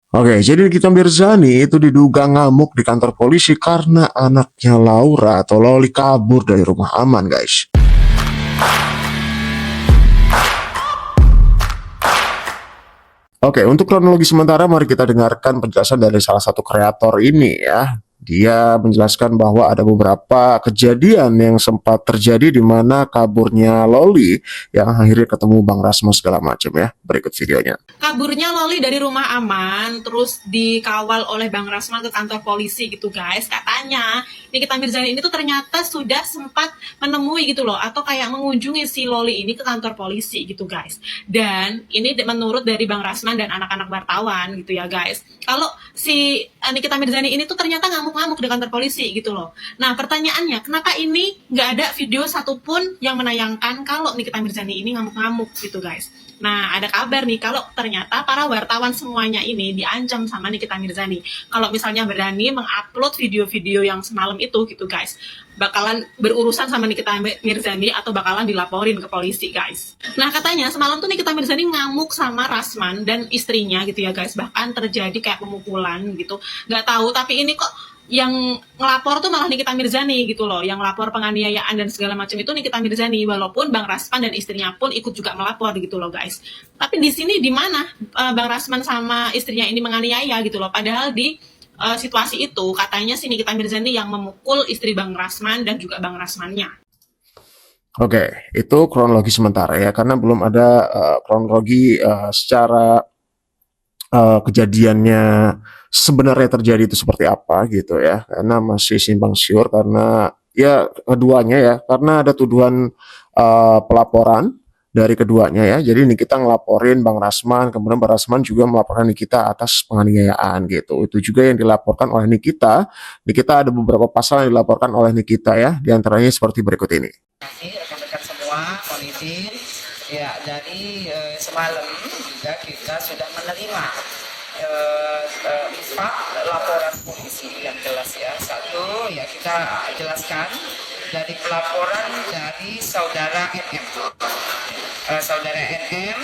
Oke, jadi Nikita Mirzani itu diduga ngamuk di kantor polisi karena anaknya Laura atau Loli kabur dari rumah aman, guys. Oke, untuk kronologi sementara mari kita dengarkan penjelasan dari salah satu kreator ini ya. Dia menjelaskan bahwa ada beberapa kejadian yang sempat terjadi di mana kaburnya Loli yang akhirnya ketemu Bang Rasmus segala macam ya. Berikut videonya. Kaburnya Loli dari rumah aman, terus dikawal oleh Bang Rasman ke kantor polisi gitu guys. Katanya Nikita Mirzani ini tuh ternyata sudah sempat menemui gitu loh, atau kayak mengunjungi si Loli ini ke kantor polisi gitu guys. Dan ini menurut dari Bang Rasman dan anak-anak wartawan gitu ya guys. Kalau si Nikita Mirzani ini tuh ternyata ngamuk-ngamuk di kantor polisi gitu loh. Nah pertanyaannya, kenapa ini nggak ada video satupun yang menayangkan kalau Nikita Mirzani ini ngamuk-ngamuk gitu guys. Nah, ada kabar nih kalau ternyata para wartawan semuanya ini diancam sama Nikita Mirzani. Kalau misalnya berani mengupload video-video yang semalam itu gitu guys, bakalan berurusan sama Nikita Mirzani atau bakalan dilaporin ke polisi guys. Nah, katanya semalam tuh Nikita Mirzani ngamuk sama Rasman dan istrinya gitu ya guys. Bahkan terjadi kayak pemukulan gitu. Nggak tahu, tapi ini kok yang ngelapor tuh malah Nikita Mirzani gitu loh, yang lapor penganiayaan dan segala macam itu Nikita Mirzani, walaupun Bang Rasman dan istrinya pun ikut juga melapor gitu loh guys. Tapi di sini di mana Bang Rasman sama istrinya ini menganiaya gitu loh, padahal di situasi itu katanya si Nikita Mirzani yang memukul istri Bang Rasman dan juga Bang Rasmannya. Oke, itu kronologi sementara ya, karena belum ada kronologi secara kejadiannya sebenarnya terjadi itu seperti apa gitu ya, karena masih simpang siur karena ya keduanya ya, karena ada tuduhan pelaporan dari keduanya ya. Jadi ini kita ngelaporin Bang Rasman, kemudian Bang Rasman juga melaporkan Nikita atas penganiayaan gitu. Itu juga yang dilaporkan oleh Nikita. Nikita ada beberapa pasal yang dilaporkan oleh Nikita ya, diantaranya seperti berikut ini. Rekan-rekan semua, mohon izin. Ya, dari semalam juga kita sudah menerima empat laporan polisi yang jelas ya. Satu, ya kita jelaskan dari pelaporan dari saudara NM. Saudara NM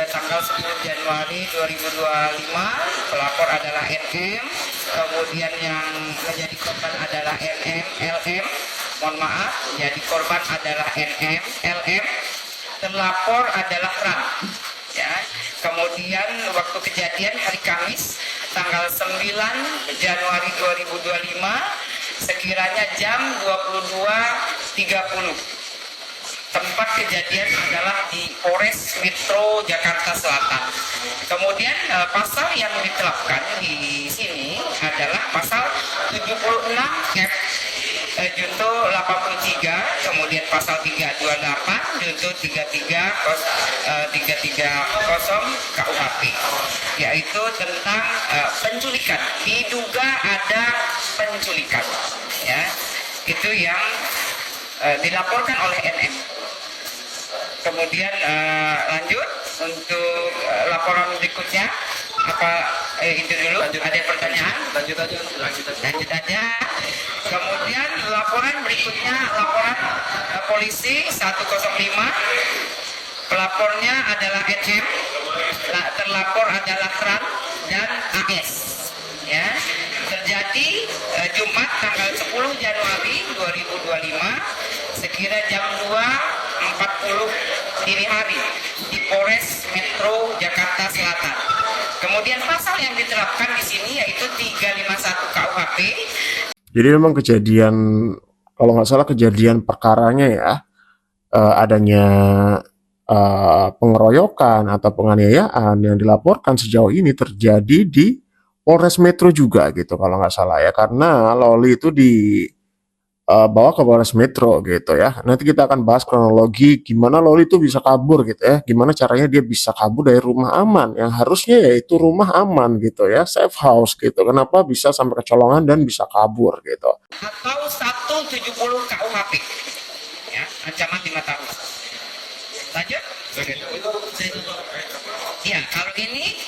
tanggal 10 Januari 2025, pelapor adalah NM, kemudian yang menjadi korban adalah NM, LM, mohon maaf, jadi korban adalah NM, LM, terlapor adalah RAN. Ya. Kemudian waktu kejadian hari Kamis tanggal 9 Januari 2025 sekiranya jam 22.30. Tempat kejadian adalah di Polres Metro Jakarta Selatan. Kemudian pasal yang diterapkan di sini adalah pasal 76 F junto 83, kemudian pasal 328 junto 330 KUHP, yaitu tentang penculikan, diduga ada penculikan, ya itu yang dilaporkan oleh NM. Kemudian lanjut untuk laporan berikutnya, apa itu dulu? Lanjut. Ada pertanyaan? Lanjut aja. Kemudian laporan berikutnya, laporan polisi 105. Pelapornya adalah NM, terlapor adalah RAN dan AS. Ya, terjadi Jumat tanggal 10 Januari 2025 sekira jam 2.40 dini hari di Polres Metro Jakarta Selatan. Kemudian pasal yang diterapkan di sini yaitu 351 KUHP. Jadi memang kejadian, kalau nggak salah kejadian perkaranya ya, adanya pengeroyokan atau penganiayaan yang dilaporkan sejauh ini terjadi di Polres Metro juga gitu kalau nggak salah ya, karena Loli itu dibawa ke Polres Metro gitu ya. Nanti kita akan bahas kronologi gimana Loli itu bisa kabur gitu ya, gimana caranya dia bisa kabur dari rumah aman yang harusnya yaitu rumah aman gitu ya, safe house gitu. Kenapa bisa sampai kecolongan dan bisa kabur gitu. Atau 170 KUHP, ya, ancaman 5 tahun. Lanjut. Ya, kalau ini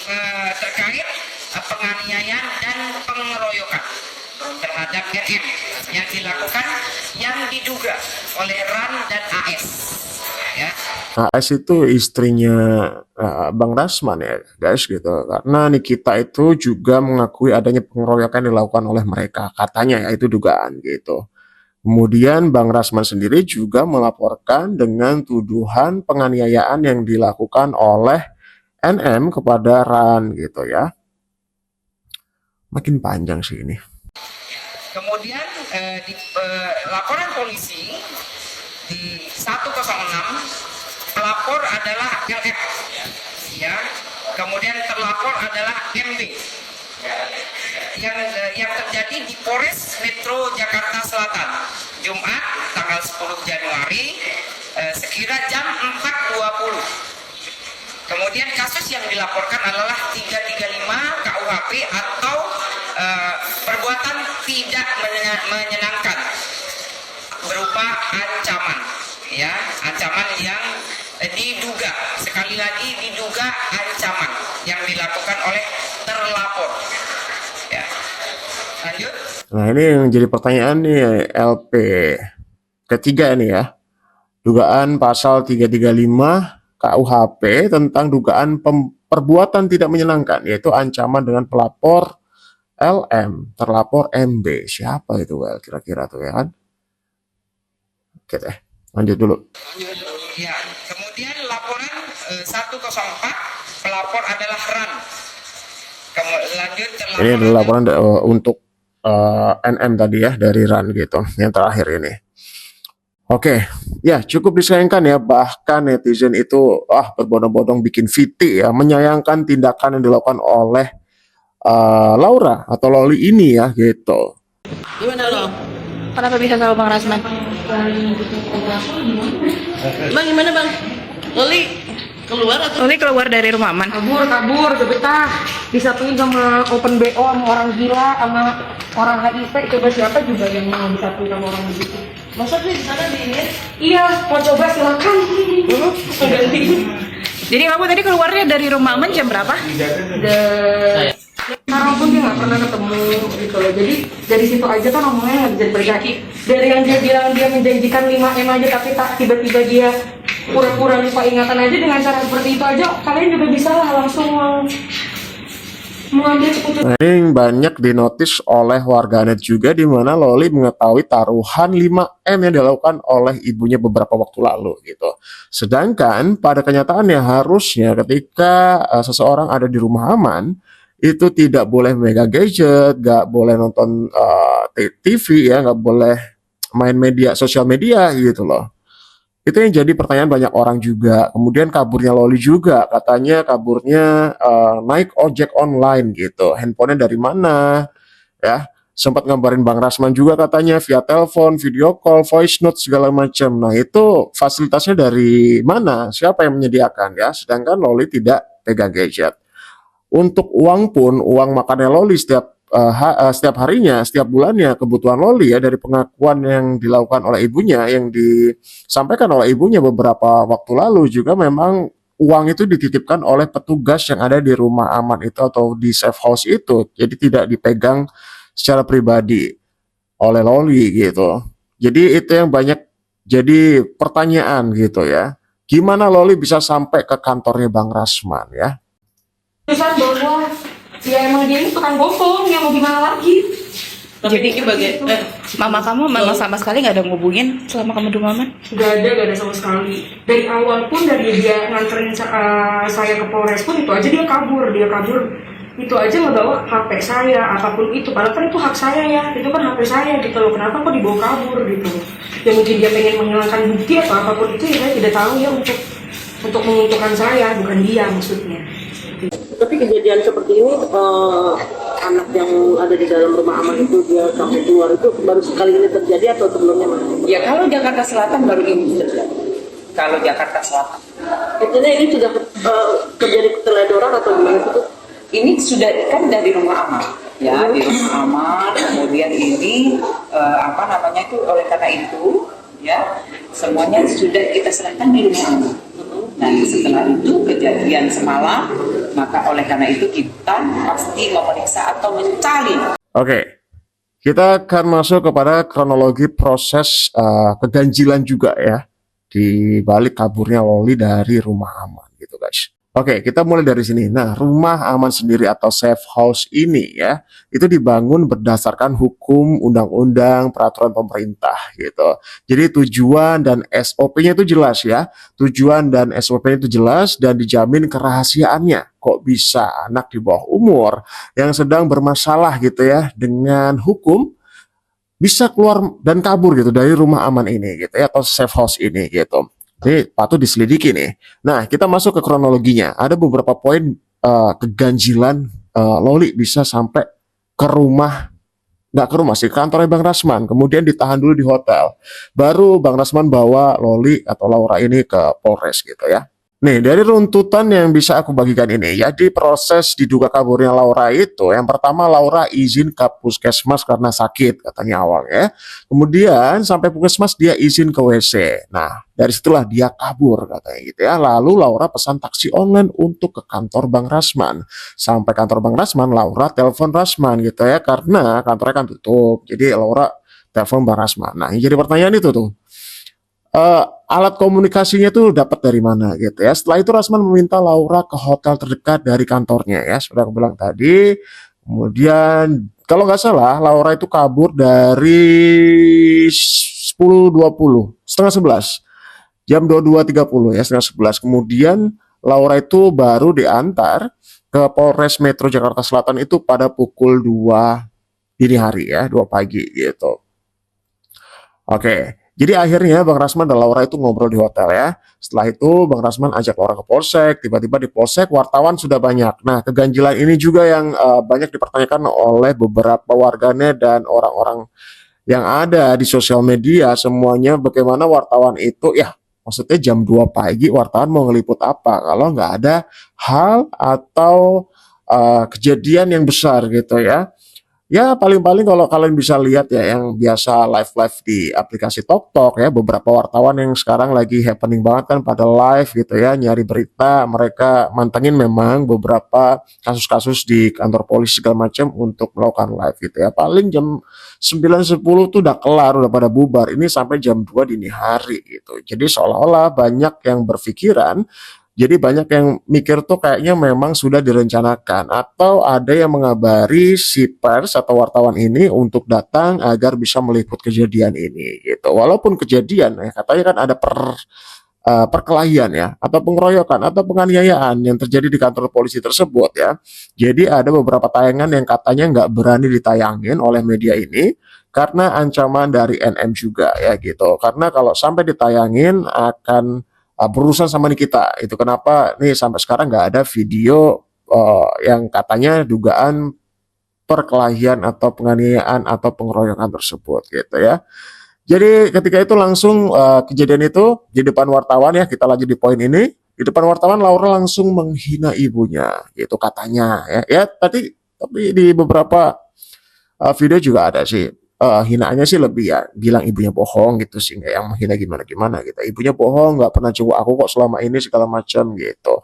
terkait penganiayaan dan pengeroyokan terhadap RM yang dilakukan, yang diduga oleh RAN dan AS. ya. AS itu istrinya Bang Rasman ya guys gitu. Karena Nikita itu juga mengakui adanya pengeroyokan yang dilakukan oleh mereka. Katanya ya itu dugaan gitu. Kemudian Bang Rasman sendiri juga melaporkan dengan tuduhan penganiayaan yang dilakukan oleh NM kepada Ran gitu ya. Makin panjang sih ini. Kemudian di laporan polisi di 106 pelapor adalah LF ya. Kemudian terlapor adalah MB. Yang terjadi di Polres Metro Jakarta Selatan Jumat tanggal 10 Januari sekira jam 4.20. Kemudian kasus yang dilaporkan adalah 335 KUHP atau perbuatan tidak menyenangkan berupa ancaman ya, ancaman yang diduga, sekali lagi diduga ancaman yang dilakukan oleh terlapor ya. Lanjut. Nah ini yang jadi pertanyaan nih LP ketiga ini ya. Dugaan pasal 335 KUHP tentang dugaan perbuatan tidak menyenangkan, yaitu ancaman dengan pelapor LM, terlapor MB. Siapa itu Well kira-kira tuh ya kan? Oke deh, lanjut dulu. Ya, kemudian laporan 104 pelapor adalah Ran. Lanjut Ini adalah laporan untuk NM tadi ya dari Ran gitu, yang terakhir ini. Oke, ya cukup disayangkan ya, bahkan netizen itu berbondong-bondong bikin VT ya, menyayangkan tindakan yang dilakukan oleh Laura atau Loli ini ya gitu. Gimana lo? Kenapa bisa sama Bang Rasman? Bang gimana bang? Loli keluar atau? Loli keluar dari rumah aman. kabur ke betah, disatuin sama open BO sama orang gila sama orang HIV. Coba siapa juga yang mau disatuin sama orang begitu? Masa sih di sana di ini? Iya, mau coba silakan. Jadi kamu tadi keluarnya dari rumah aman jam berapa? Sekarang pun dia nggak pernah ketemu gitu loh. Jadi dari situ aja kan ngomongnya nggak bisa dipercaya. Dari yang dia bilang dia menjanjikan 5M aja tapi tak tiba-tiba dia pura-pura lupa ingatan aja, dengan cara seperti itu aja kalian juga bisa lah langsung mengambil keputusan. Nah, ini banyak dinotis oleh warganet juga, di mana Loli mengetahui taruhan 5M yang dilakukan oleh ibunya beberapa waktu lalu gitu. Sedangkan pada kenyataannya harusnya ketika seseorang ada di rumah aman itu tidak boleh megang gadget, nggak boleh nonton TV ya, nggak boleh main media sosial media gitu loh. Itu yang jadi pertanyaan banyak orang juga. Kemudian kaburnya Loli juga, katanya kaburnya naik ojek online gitu. Handphonenya dari mana ya? Sempat ngabarin Bang Rasman juga katanya via telepon, video call, voice note segala macam. Nah itu fasilitasnya dari mana? Siapa yang menyediakan ya? Sedangkan Loli tidak pegang gadget. Untuk uang pun, uang makannya Loli setiap harinya, setiap bulannya, kebutuhan Loli ya dari pengakuan yang dilakukan oleh ibunya, yang disampaikan oleh ibunya beberapa waktu lalu juga, memang uang itu dititipkan oleh petugas yang ada di rumah aman itu atau di safe house itu, jadi tidak dipegang secara pribadi oleh Loli gitu. Jadi itu yang banyak jadi pertanyaan gitu ya. Gimana Loli bisa sampai ke kantornya Bang Rasman ya? Keputusan bahwa ya emang dia ini tukang bohong, ya mau gimana lagi? Jadi mama kamu memang sama sekali nggak ada ngubungin selama kamu di rumah aman? Gak ada sama sekali. Dari awal pun, dari dia nganterin saya ke Polres pun, itu aja dia kabur. Itu aja ngebawa HP saya, apapun itu. Padahal kan itu hak saya ya, itu kan HP saya gitu loh. Kenapa kok dibawa kabur gitu? Ya mungkin dia pengen menghilangkan bukti atau apapun itu, ya saya tidak tahu ya, untuk menguntungkan saya, bukan dia maksudnya. Tapi kejadian seperti ini, anak yang ada di dalam rumah aman itu dia sampai keluar itu baru sekali ini terjadi atau sebelumnya Mas? Ya kalau Jakarta Selatan baru ini terjadi. Kalau Jakarta Selatan. Artinya ini sudah terjadi keteledoran atau gimana itu? Ini sudah kan dari rumah aman. Ya, di rumah aman. Kemudian ini oleh karena itu ya semuanya sudah kita serahkan di rumah aman. Nah setelah itu kejadian semalam, maka oleh karena itu kita pasti memeriksa atau mencari. Oke, kita akan masuk kepada kronologi proses keganjilan juga ya di balik kaburnya Loli dari rumah aman gitu guys. Oke, kita mulai dari sini. Nah, rumah aman sendiri atau safe house ini ya, itu dibangun berdasarkan hukum, undang-undang, peraturan pemerintah gitu. Jadi tujuan dan SOP-nya itu jelas ya. Tujuan dan SOP-nya itu jelas dan dijamin kerahasiaannya. Kok bisa anak di bawah umur yang sedang bermasalah gitu ya dengan hukum bisa keluar dan kabur gitu dari rumah aman ini gitu ya, atau safe house ini gitu. Jadi patut diselidiki nih. Nah, kita masuk ke kronologinya. Ada beberapa poin keganjilan Loli bisa sampai ke rumah, nggak ke rumah sih, kantornya Bang Rasman. Kemudian ditahan dulu di hotel. Baru Bang Rasman bawa Loli atau Laura ini ke Polres gitu ya. Nih, dari runtutan yang bisa aku bagikan ini, jadi proses diduga kaburnya Laura itu, yang pertama Laura izin ke puskesmas karena sakit, katanya awalnya. Kemudian sampai puskesmas dia izin ke WC. Nah, dari situlah dia kabur, katanya gitu ya. Lalu Laura pesan taksi online untuk ke kantor Bang Rasman. Sampai kantor Bang Rasman, Laura telepon Rasman gitu ya, karena kantornya kan tutup. Jadi Laura telepon Bang Rasman. Nah, yang jadi pertanyaan itu tuh, alat komunikasinya tuh dapat dari mana gitu ya. Setelah itu Rasman meminta Laura ke hotel terdekat dari kantornya ya, sudah aku bilang tadi. Kemudian kalau nggak salah Laura itu kabur dari 10.20, setengah 11, jam 22.30 ya, setengah 11. Kemudian Laura itu baru diantar ke Polres Metro Jakarta Selatan itu pada pukul 2 dini hari ya, 2 pagi gitu. Oke, jadi akhirnya Bang Rasman dan Laura itu ngobrol di hotel ya. Setelah itu Bang Rasman ajak Laura ke Polsek. Tiba-tiba di Polsek wartawan sudah banyak. Nah, keganjilan ini juga yang banyak dipertanyakan oleh beberapa warganet dan orang-orang yang ada di sosial media. Semuanya bagaimana wartawan itu, ya maksudnya jam 2 pagi wartawan mau ngeliput apa kalau nggak ada hal atau kejadian yang besar gitu ya. Ya paling-paling kalau kalian bisa lihat ya yang biasa live-live di aplikasi TokTok ya, beberapa wartawan yang sekarang lagi happening banget kan pada live gitu ya, nyari berita, mereka mantengin memang beberapa kasus-kasus di kantor polisi segala macam untuk melakukan live gitu ya. Paling jam 9.10 tuh udah kelar, udah pada bubar. Ini sampai jam 2 dini hari gitu. Jadi seolah-olah banyak yang berpikiran, jadi banyak yang mikir tuh kayaknya memang sudah direncanakan atau ada yang mengabari si pers atau wartawan ini untuk datang agar bisa meliput kejadian ini gitu. Walaupun kejadian ya katanya kan ada perkelahian ya atau pengeroyokan atau penganiayaan yang terjadi di kantor polisi tersebut ya. Jadi ada beberapa tayangan yang katanya nggak berani ditayangin oleh media ini karena ancaman dari NM juga ya gitu. Karena kalau sampai ditayangin akan berurusan sama nih kita. Itu kenapa nih sampai sekarang nggak ada video yang katanya dugaan perkelahian atau penganiayaan atau pengeroyokan tersebut gitu ya. Jadi ketika itu langsung kejadian itu di depan wartawan ya, kita lagi di poin ini. Di depan wartawan Laura langsung menghina ibunya gitu katanya ya. Ya tapi di beberapa video juga ada sih hinaannya sih lebih ya bilang ibunya bohong gitu sih, nggak yang menghina gimana-gimana gitu. Ibunya bohong, nggak pernah jenguk aku kok selama ini segala macam gitu.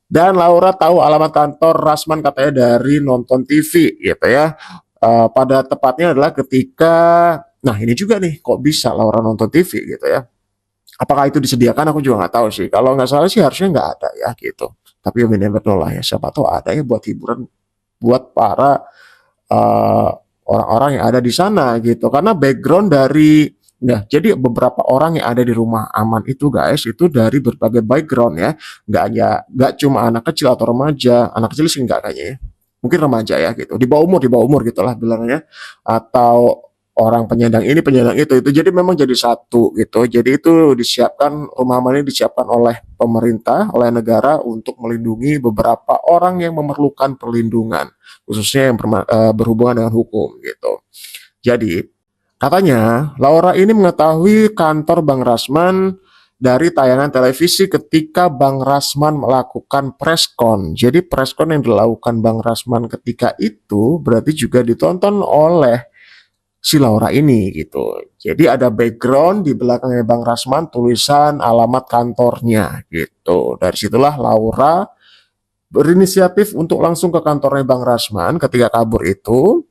Dan Laura tahu alamat kantor Rasman katanya dari nonton TV gitu ya. Pada tepatnya adalah ketika, nah ini juga nih kok bisa Laura nonton TV gitu ya. Apakah itu disediakan aku juga nggak tahu sih. Kalau nggak salah sih harusnya nggak ada ya gitu. Tapi we never know lah ya, siapa tahu ada ya buat hiburan buat para orang-orang yang ada di sana gitu. Karena background dari, nah jadi beberapa orang yang ada di rumah aman itu guys itu dari berbagai background ya, nggak cuma anak kecil atau remaja. Anak kecil sih nggak kayaknya ya, mungkin remaja ya gitu, di bawah umur gitulah bilangnya, atau orang penyandang ini penyandang itu jadi memang jadi satu gitu. Jadi itu disiapkan, rumah aman ini disiapkan oleh pemerintah, oleh negara untuk melindungi beberapa orang yang memerlukan perlindungan, khususnya yang berhubungan dengan hukum gitu. Jadi katanya Laura ini mengetahui kantor Bang Rasman dari tayangan televisi ketika Bang Rasman melakukan preskon. Jadi preskon yang dilakukan Bang Rasman ketika itu berarti juga ditonton oleh si Laura ini gitu. Jadi ada background di belakangnya Bang Rasman, tulisan alamat kantornya gitu. Dari situlah Laura berinisiatif untuk langsung ke kantornya Bang Rasman ketika kabur itu.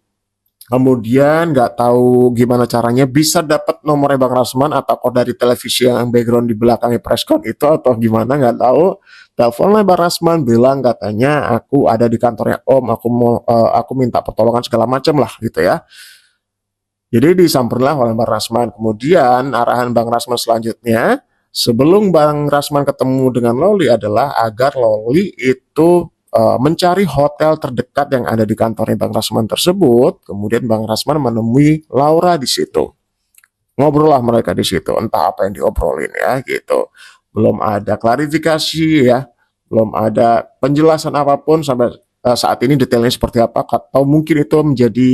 kemudian nggak tahu gimana caranya bisa dapat nomornya Bang Rasman, apakah dari televisi yang background di belakangnya preskon itu atau gimana nggak tahu. Teleponlah Bang Rasman, bilang katanya aku ada di kantornya Om, aku minta pertolongan segala macam lah gitu ya. Jadi disamperlah oleh Bang Rasman. Kemudian arahan Bang Rasman selanjutnya, sebelum Bang Rasman ketemu dengan Loli adalah agar Loli itu mencari hotel terdekat yang ada di kantornya Bang Rasman tersebut. Kemudian Bang Rasman menemui Laura di situ. Ngobrol lah mereka di situ, entah apa yang diobrolin ya gitu. Belum ada klarifikasi ya, belum ada penjelasan apapun sampai saat ini detailnya seperti apa, atau mungkin itu menjadi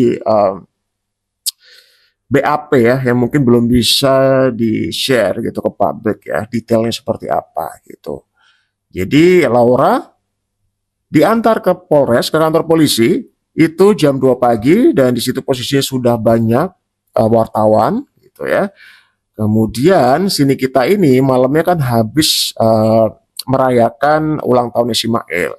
BAP ya yang mungkin belum bisa di-share gitu ke publik ya, detailnya seperti apa gitu. Jadi Laura diantar ke Polres, ke kantor polisi itu jam 2 pagi dan di situ posisinya sudah banyak wartawan gitu ya. Kemudian sini kita ini malamnya kan habis merayakan ulang tahun Ismail.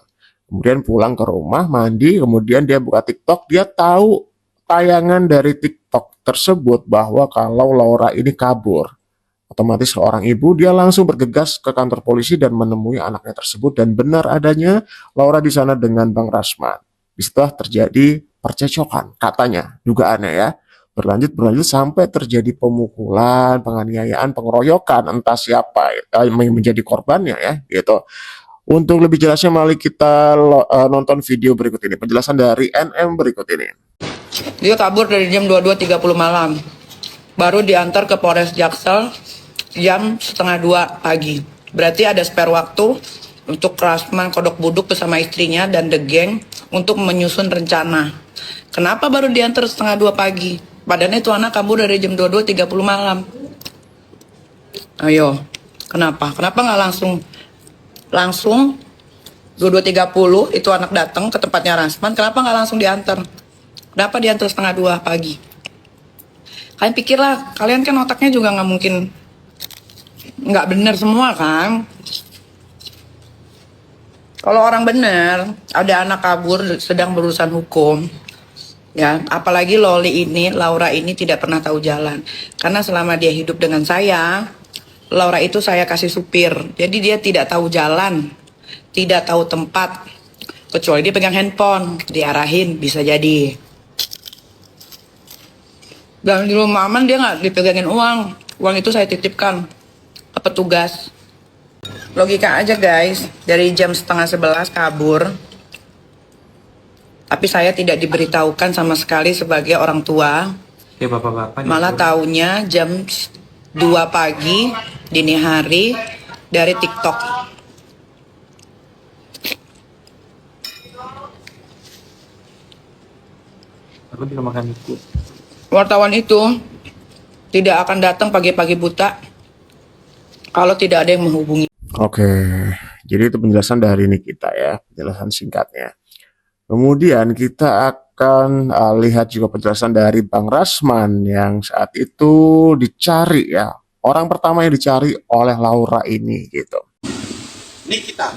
Kemudian pulang ke rumah, mandi, kemudian dia buka TikTok, dia tahu tayangan dari TikTok tersebut bahwa kalau Laura ini kabur. Otomatis seorang ibu dia langsung bergegas ke kantor polisi dan menemui anaknya tersebut dan benar adanya Laura di sana dengan Bang Rasman. Disitulah terjadi percecokan, katanya, dugaannya ya. Berlanjut sampai terjadi pemukulan, penganiayaan, pengeroyokan, entah siapa yang menjadi korbannya ya, gitu. Untuk lebih jelasnya mari kita nonton video berikut ini, penjelasan dari NM berikut ini. Dia kabur dari jam 22.30 malam. Baru diantar ke Polres Jaksel jam setengah 2 pagi. Berarti ada spare waktu untuk Rasman Kodok Buduk bersama istrinya dan The Gang untuk menyusun rencana. Kenapa baru diantar setengah 2 pagi? Padahal itu anak kabur dari jam 22.30 malam. Ayo, kenapa? Kenapa nggak langsung 22.30 itu anak datang ke tempatnya Rasman, kenapa nggak langsung diantar? Kenapa diantar setengah 2 pagi? Kalian pikirlah, kalian kan otaknya juga nggak mungkin nggak bener semua kan? Kalau orang bener, ada anak kabur sedang berurusan hukum, ya, apalagi Laura ini tidak pernah tahu jalan. Karena selama dia hidup dengan saya, Laura itu saya kasih supir. Jadi dia tidak tahu jalan, tidak tahu tempat. Kecuali dia pegang handphone, diarahin bisa jadi. Dan di rumah aman dia nggak dipegangin uang. Uang itu saya titipkan ke petugas. Logika aja guys, dari jam setengah 11 kabur. Tapi saya tidak diberitahukan sama sekali sebagai orang tua. Ya bapak-bapak. Malah taunya jam 2 pagi dini hari dari TikTok. Aku bisa makan itu. Wartawan itu tidak akan datang pagi-pagi buta kalau tidak ada yang menghubungi. Oke, jadi itu penjelasan dari Nikita ya, penjelasan singkatnya. Kemudian kita akan lihat juga penjelasan dari Bang Rasman yang saat itu dicari ya. Orang pertama yang dicari oleh Laura ini gitu. Nikita,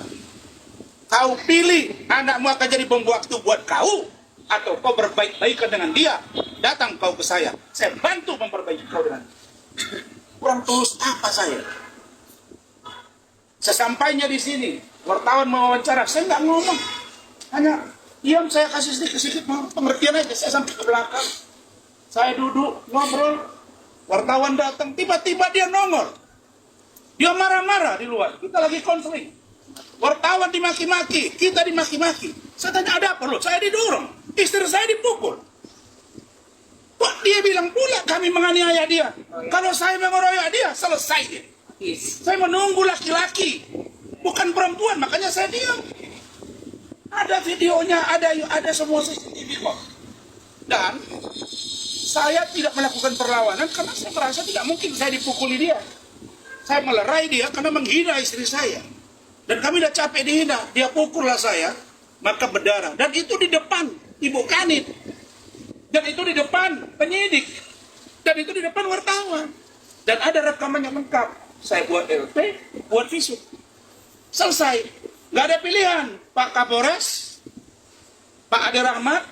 kau pilih anakmu akan jadi bom waktu buat kau, atau kau berbaik-baikan dengan dia, datang kau ke saya bantu memperbaiki kau dengan dia. Kurang tulus apa saya? Sesampainya di sini, wartawan mewawancara, saya nggak ngomong, hanya diam, saya kasih sedikit pengertian aja, saya sampai ke belakang, saya duduk ngobrol, wartawan datang, tiba-tiba dia nongol, dia marah-marah di luar, kita lagi konseling, wartawan dimaki-maki, kita dimaki-maki, saya tanya ada apa loh, saya didorong, istri saya dipukul, kok dia bilang pula kami menganiaya dia, kalau saya mengeroyok dia, selesai dia. Saya menunggu laki-laki, bukan perempuan, makanya saya diam. Ada videonya, ada semua CCTV kok. Dan saya tidak melakukan perlawanan karena saya merasa tidak mungkin saya dipukuli dia. Saya melerai dia karena menghina istri saya. Dan kami udah capek dihina, dia pukullah saya, maka berdarah. Dan itu di depan Ibu Kanit. Dan itu di depan penyidik. Dan itu di depan wartawan. Dan ada rekaman yang lengkap. Saya buat LP, buat visum. Selesai. Nggak ada pilihan. Pak Kapolres, Pak Ade Rahmat,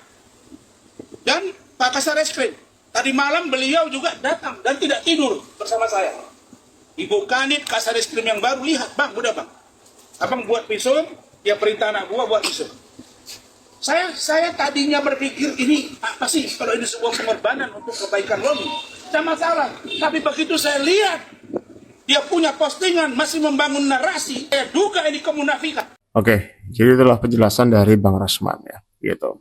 dan Pak Kasareskrim. Tadi malam beliau juga datang dan tidak tidur bersama saya. Ibu Kanit Kasareskrim yang baru, lihat bang, udah bang. Abang buat visum, dia perintah anak gua buat visum. Saya tadinya berpikir ini apa sih kalau ini sebuah pengorbanan untuk kebaikan Loli. Tidak masalah. Tapi begitu saya lihat dia punya postingan masih membangun narasi, saya duga ini kemunafikan. Oke, jadi itulah penjelasan dari Bang Rasman ya, gitu.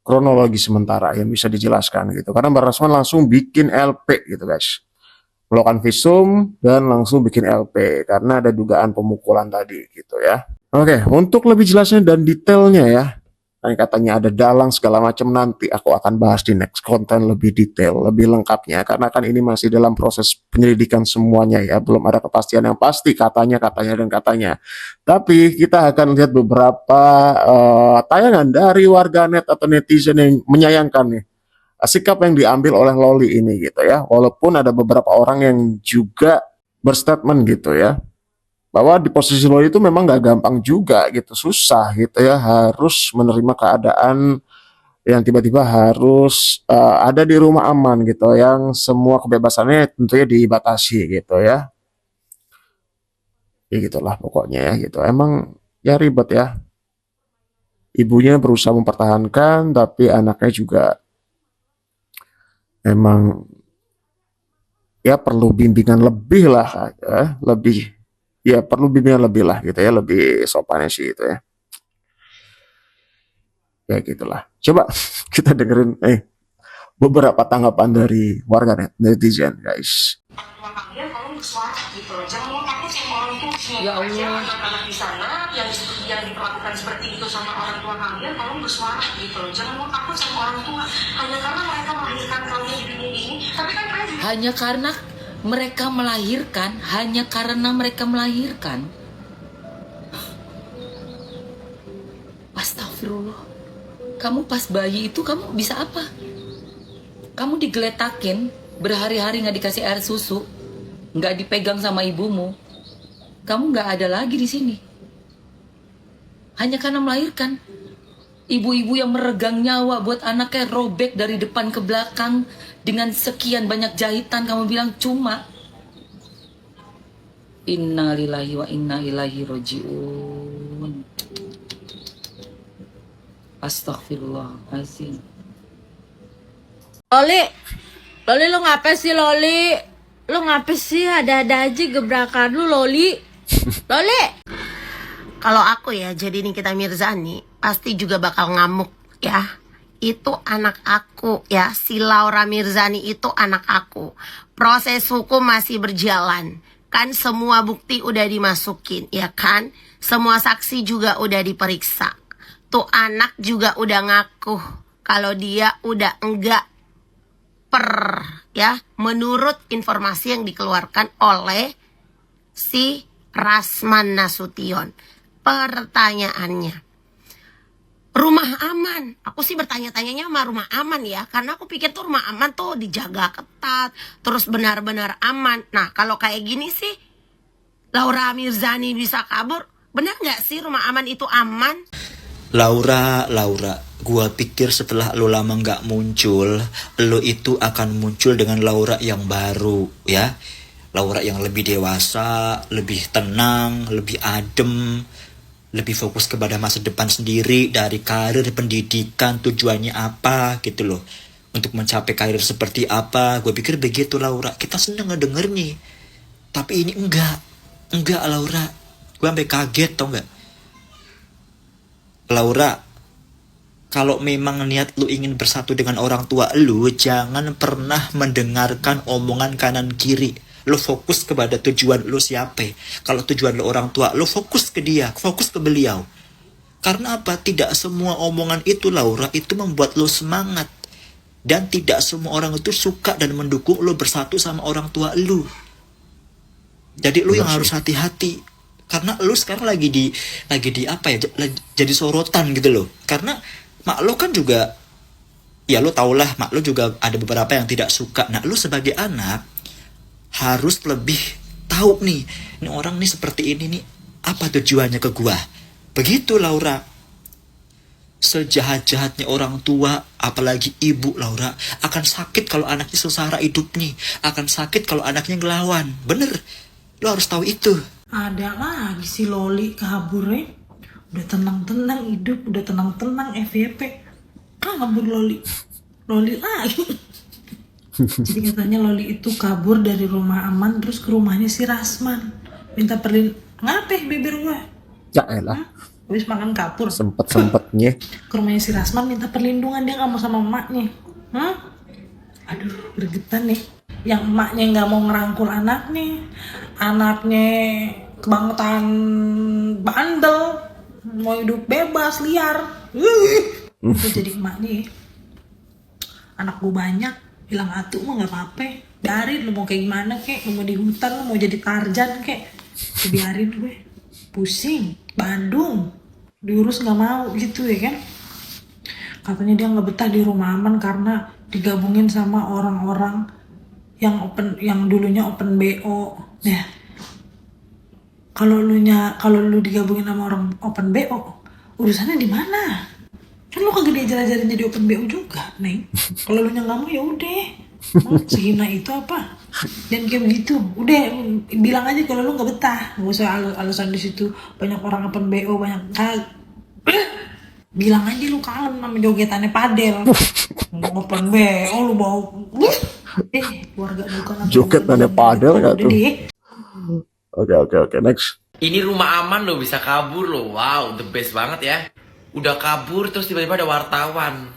Kronologi sementara yang bisa dijelaskan gitu. Karena Bang Rasman langsung bikin LP gitu guys. Melakukan visum dan langsung bikin LP karena ada dugaan pemukulan tadi gitu ya. Oke, untuk lebih jelasnya dan detailnya ya. Dan katanya ada dalang segala macam, nanti aku akan bahas di next konten lebih detail, lebih lengkapnya karena kan ini masih dalam proses penyelidikan semuanya ya, belum ada kepastian yang pasti katanya dan katanya. Tapi kita akan lihat beberapa tayangan dari warganet atau netizen yang menyayangkan nih sikap yang diambil oleh Loli ini gitu ya. Walaupun ada beberapa orang yang juga berstatement gitu ya, bahwa di posisi Loli itu memang gak gampang juga gitu, susah gitu ya, harus menerima keadaan yang tiba-tiba harus ada di rumah aman gitu, yang semua kebebasannya tentunya dibatasi gitu ya. Ya gitulah pokoknya ya gitu, emang ya ribet ya. Ibunya berusaha mempertahankan, tapi anaknya juga emang ya perlu bimbingan lebih lah ya, lebih. Ya perlu bimbingan lebih lah gitu ya, lebih sopannya sih itu ya. Ya gitulah. Coba kita dengerin beberapa tanggapan dari warganet netizen guys. Kalian tolong bersuara gitu loh. Jangan mau takut sama orang tua. Ya Allah. Anak-anak di sana yang diperlakukan seperti itu sama orang tua kalian, tolong bersuara gitu loh. Jangan mau takut sama orang tua hanya karena mereka melahirkan kalian di dunia ini. Tapi kan kalian Hanya karena mereka melahirkan. Astagfirullah. Kamu pas bayi itu kamu bisa apa? Kamu digeletakin berhari-hari nggak dikasih air susu, nggak dipegang sama ibumu. Kamu nggak ada lagi di sini. Hanya karena melahirkan. Ibu-ibu yang meregang nyawa buat anaknya robek dari depan ke belakang dengan sekian banyak jahitan, kamu bilang cuma. Innalillahi wa inna ilaihi roji'un. Astagfirullahaladzim. Loli lu ngapa sih Loli? Lu ngapa sih ada-ada aja gebrakan lu Loli? Loli. Kalau aku ya jadi Nikita Mirzani pasti juga bakal ngamuk ya. Itu anak aku ya, si Laura Mirzani itu anak aku. Proses hukum masih berjalan. Kan semua bukti udah dimasukin ya kan. Semua saksi juga udah diperiksa. Tuh anak juga udah ngaku kalau dia udah enggak ya, menurut informasi yang dikeluarkan oleh si Rasman Nasution. Pertanyaannya, rumah aman. Aku sih bertanya-tanyanya sama rumah aman ya, karena aku pikir tuh rumah aman tuh dijaga ketat, terus benar-benar aman. Nah kalau kayak gini sih Laura Mirzani bisa kabur, benar nggak sih rumah aman itu aman? Laura, gua pikir setelah lo lama nggak muncul, lo itu akan muncul dengan Laura yang baru ya. Laura yang lebih dewasa, lebih tenang, lebih adem, lebih fokus kepada masa depan sendiri, dari karir, pendidikan, tujuannya apa gitu loh. Untuk mencapai karir seperti apa, gue pikir begitu Laura. Kita seneng ngedengernya. Tapi ini enggak Laura. Gue sampai kaget tau gak. Laura, kalau memang niat lu ingin bersatu dengan orang tua lu, jangan pernah mendengarkan omongan kanan kiri. Lo fokus kepada tujuan lo siapa. Kalau tujuan lo orang tua, lo fokus ke dia, fokus ke beliau. Karena apa? Tidak semua omongan itu Laura itu membuat lo semangat. Dan tidak semua orang itu suka dan mendukung lo bersatu sama orang tua lo. Jadi lo yang harus hati-hati. Karena lo sekarang lagi di apa ya? Jadi sorotan gitu loh. Karena mak lo kan juga, ya lo tau lah, mak lo juga ada beberapa yang tidak suka. Nah lo sebagai anak harus lebih tahu nih, ini orang nih seperti ini nih, apa tujuannya ke gua. Begitu Laura. Sejahat-jahatnya orang tua, apalagi ibu Laura, akan sakit kalau anaknya sengsara hidupnya, akan sakit kalau anaknya ngelawan. Bener, lo harus tahu itu. Ada lagi si Loli kabur ya. Udah tenang-tenang hidup, udah tenang-tenang FYP. Kabur Loli. Loli lagi. Jadi katanya Loli itu kabur dari rumah aman terus ke rumahnya si Rasman. Minta ngapain bibir gue? Ya elah, Habis makan kapur. sempet-sempetnya. Ke rumahnya si Rasman minta perlindungan, dia gak mau sama emaknya. Aduh, gregetan nih. Yang emaknya gak mau ngerangkul anaknya kebangetan bandel, mau hidup bebas, liar. Itu jadi emaknya. Anak gue banyak, bilang atuh mah gak apa-apa. Biarin, lu mau kayak gimana kek, lu mau di hutan, lu mau jadi Tarzan kek. Biarin gue, pusing, Bandung, diurus gak mau gitu ya kan. Katanya dia gak betah di rumah aman karena digabungin sama orang-orang yang dulunya open BO. Nah, kalau lu digabungin sama orang open BO, urusannya di mana? Kan lu kagak diajar-ajarin jadi open BO juga, Neng. Kalau lu nggak mau ya udah. Sehina itu apa? Dan kayak begitu. Udah bilang aja kalau lu nggak betah. Nggak usah alasan di situ banyak orang open BO, banyak bilang aja lu kangen sama jogetannya padel. Open BO lu bawa keluarga bukan Jogetannya padel gak tuh? Oke, next. Ini rumah aman loh, bisa kabur loh. Wow, the best banget ya. Udah kabur terus tiba-tiba ada wartawan.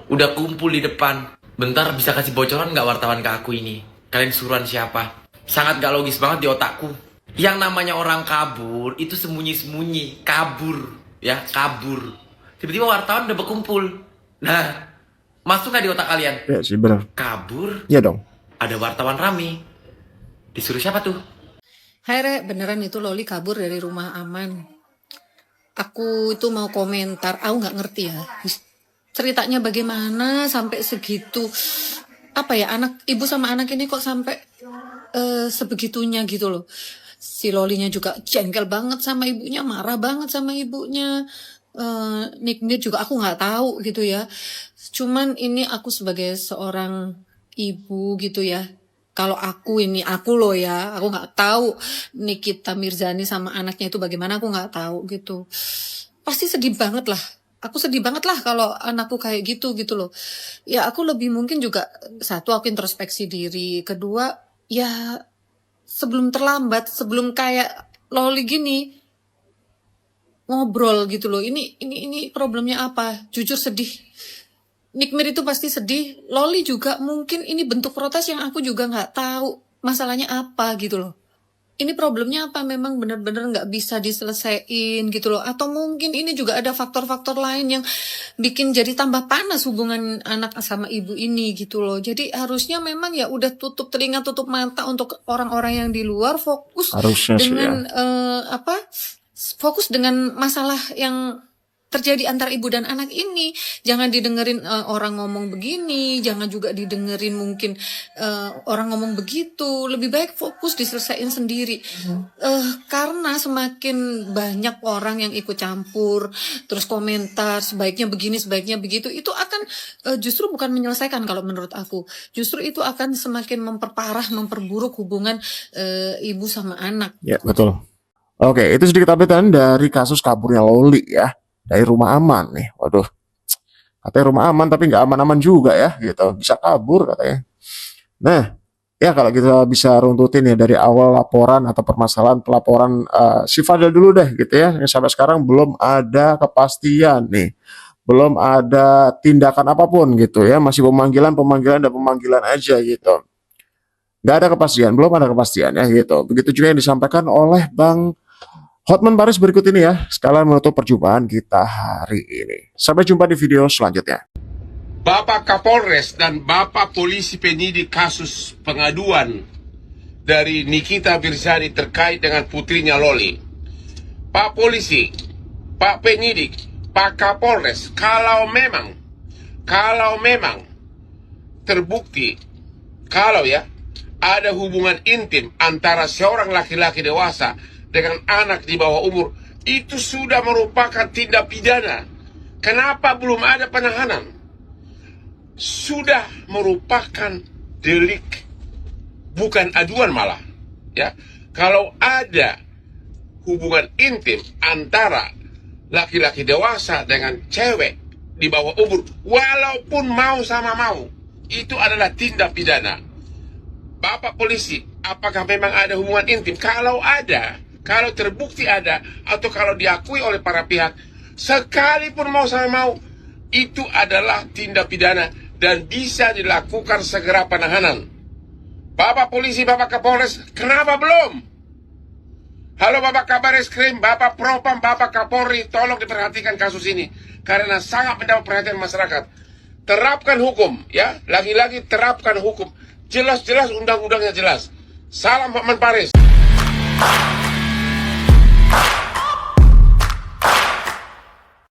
Udah kumpul di depan. Bentar, bisa kasih bocoran nggak wartawan ke aku ini? Kalian suruhan siapa? Sangat gak logis banget di otakku. Yang namanya orang kabur itu sembunyi-sembunyi. Kabur, ya kabur. Tiba-tiba wartawan udah berkumpul. Nah, masuk nggak di otak kalian? Ya sih benar. Kabur. Ya dong. Ada wartawan rame. Disuruh siapa tuh? Hai Re, beneran itu Loli kabur dari rumah aman. Aku itu mau komentar, aku nggak ngerti ya. Ceritanya bagaimana sampai segitu, apa ya, ibu sama anak ini kok sampai sebegitunya gitu loh. Si Lolinya juga jengkel banget sama ibunya, marah banget sama ibunya. Nicknya juga aku nggak tahu gitu ya. Cuman ini aku sebagai seorang ibu gitu ya. Kalau aku loh ya, aku nggak tahu Nikita Mirzani sama anaknya itu bagaimana, aku nggak tahu gitu. Pasti sedih banget lah. Aku sedih banget lah kalau anakku kayak gitu loh. Ya aku lebih mungkin juga, satu aku introspeksi diri, kedua ya sebelum terlambat, sebelum kayak Loli gini ngobrol gitu loh. Ini problemnya apa? Jujur sedih. Nikmir itu pasti sedih. Loli juga mungkin ini bentuk protes yang aku juga nggak tahu masalahnya apa gitu loh. Ini problemnya apa? Memang benar-benar nggak bisa diselesaikan gitu loh. Atau mungkin ini juga ada faktor-faktor lain yang bikin jadi tambah panas hubungan anak sama ibu ini gitu loh. Jadi harusnya memang ya udah tutup telinga, tutup mata untuk orang-orang yang di luar, fokus harusnya dengan fokus dengan masalah yang terjadi antara ibu dan anak ini. Jangan didengerin orang ngomong begini, jangan juga didengerin mungkin orang ngomong begitu. Lebih baik fokus diselesaikan sendiri. Karena semakin banyak orang yang ikut campur, terus komentar sebaiknya begini, sebaiknya begitu, itu akan justru bukan menyelesaikan kalau menurut aku. Justru itu akan semakin memperparah, memperburuk hubungan ibu sama anak. Ya betul. Oke, itu sedikit updatean dari kasus kaburnya Loli ya. Dari rumah aman nih, waduh, katanya rumah aman tapi nggak aman-aman juga ya, gitu, bisa kabur katanya. Nah, ya kalau kita bisa runtutin ya dari awal laporan atau permasalahan pelaporan si Fadel dulu deh, gitu ya, yang sampai sekarang belum ada kepastian nih, belum ada tindakan apapun gitu ya, masih pemanggilan dan pemanggilan aja gitu, nggak ada kepastian, belum ada kepastian ya gitu. Begitu juga yang disampaikan oleh Bang Hotman Paris berikut ini ya, sekalian menutup perjumpaan kita hari ini. Sampai jumpa di video selanjutnya. Bapak Kapolres dan Bapak Polisi penyidik kasus pengaduan dari Nikita Mirzani terkait dengan putrinya Loli. Pak Polisi, Pak Penyidik, Pak Kapolres, kalau memang terbukti kalau ya ada hubungan intim antara seorang laki-laki dewasa dengan anak di bawah umur, itu sudah merupakan tindak pidana. Kenapa belum ada penahanan? Sudah merupakan delik, bukan aduan malah. Ya, kalau ada hubungan intim antara laki-laki dewasa dengan cewek di bawah umur, walaupun mau sama mau, itu adalah tindak pidana. Bapak polisi, apakah memang ada hubungan intim? Kalau ada, kalau terbukti ada, atau kalau diakui oleh para pihak, sekalipun mau sama mau, itu adalah tindak pidana dan bisa dilakukan segera penahanan. Bapak polisi, Bapak Kapolres, kenapa belum? Halo Bapak Kabar Eskrim, Bapak Propam, Bapak Kapolri, tolong diperhatikan kasus ini karena sangat mendapat perhatian masyarakat. Terapkan hukum, ya, lagi-lagi terapkan hukum. Jelas-jelas undang-undangnya jelas. Salam Hotman Paris.